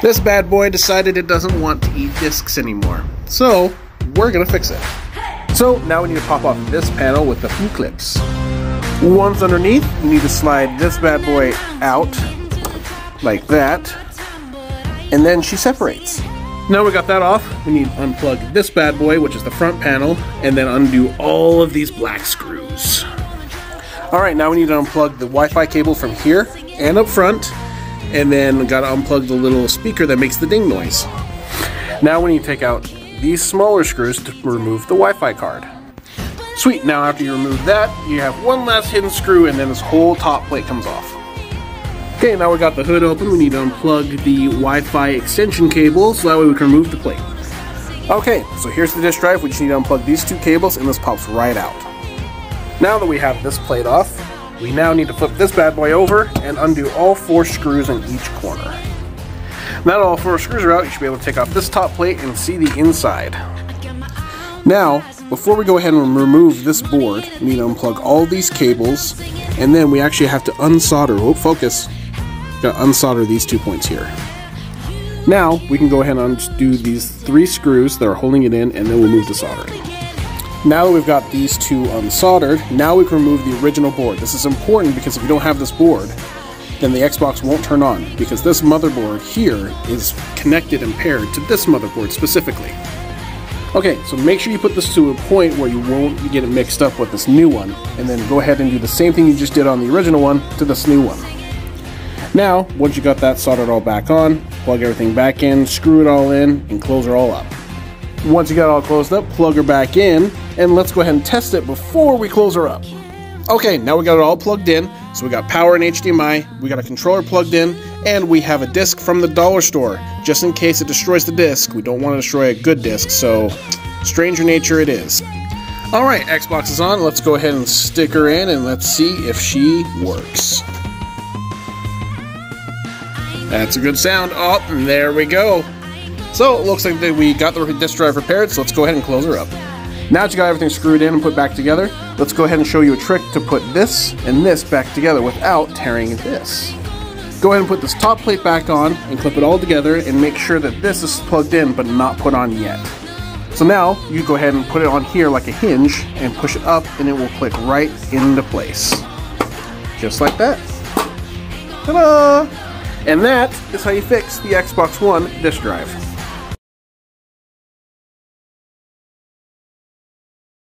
This bad boy decided it doesn't want to eat discs anymore, so we're gonna fix it. So now we need to pop off this panel with a few clips. Once underneath, you need to slide this bad boy out like that, and then she separates. Now we got that off, we need to unplug this bad boy, which is the front panel, and then undo all of these black screws. Alright, now we need to unplug the Wi-Fi cable from here and up front, and then we gotta unplug the little speaker that makes the ding noise. Now we need to take out these smaller screws to remove the Wi-Fi card. Sweet, now after you remove that, you have one last hidden screw, and then this whole top plate comes off. Okay, now we got the hood open, we need to unplug the Wi-Fi extension cable so that way we can remove the plate. Okay, so here's the disk drive, we just need to unplug these two cables and this pops right out. Now that we have this plate off, we now need to flip this bad boy over and undo all 4 screws in each corner. Now that all 4 screws are out, you should be able to take off this top plate and see the inside. Now, before we go ahead and remove this board, we need to unplug all these cables, and then we actually have to unsolder, focus, gotta unsolder these 2 points here. Now, we can go ahead and undo these 3 screws that are holding it in, and then we'll move to soldering. Now that we've got these 2 unsoldered, now we can remove the original board. This is important because if you don't have this board, then the Xbox won't turn on, because this motherboard here is connected and paired to this motherboard specifically. Okay, so make sure you put this to a point where you won't get it mixed up with this new one, and then go ahead and do the same thing you just did on the original one to this new one. Now, once you got that soldered all back on, plug everything back in, screw it all in, and close her all up. Once you got it all closed up, plug her back in, and let's go ahead and test it before we close her up. Okay, now we got it all plugged in, so we got power and HDMI, we got a controller plugged in, and we have a disc from the dollar store. Just in case it destroys the disc, we don't want to destroy a good disc, so Stranger Nature it is. Alright, Xbox is on, let's go ahead and stick her in and let's see if she works. That's a good sound. Oh, and there we go. So it looks like that we got the disk drive repaired, so let's go ahead and close her up. Now that you got everything screwed in and put back together, let's go ahead and show you a trick to put this and this back together without tearing this. Go ahead and put this top plate back on and clip it all together and make sure that this is plugged in but not put on yet. So now you go ahead and put it on here like a hinge and push it up and it will click right into place. Just like that. Ta-da! And that is how you fix the Xbox One disk drive.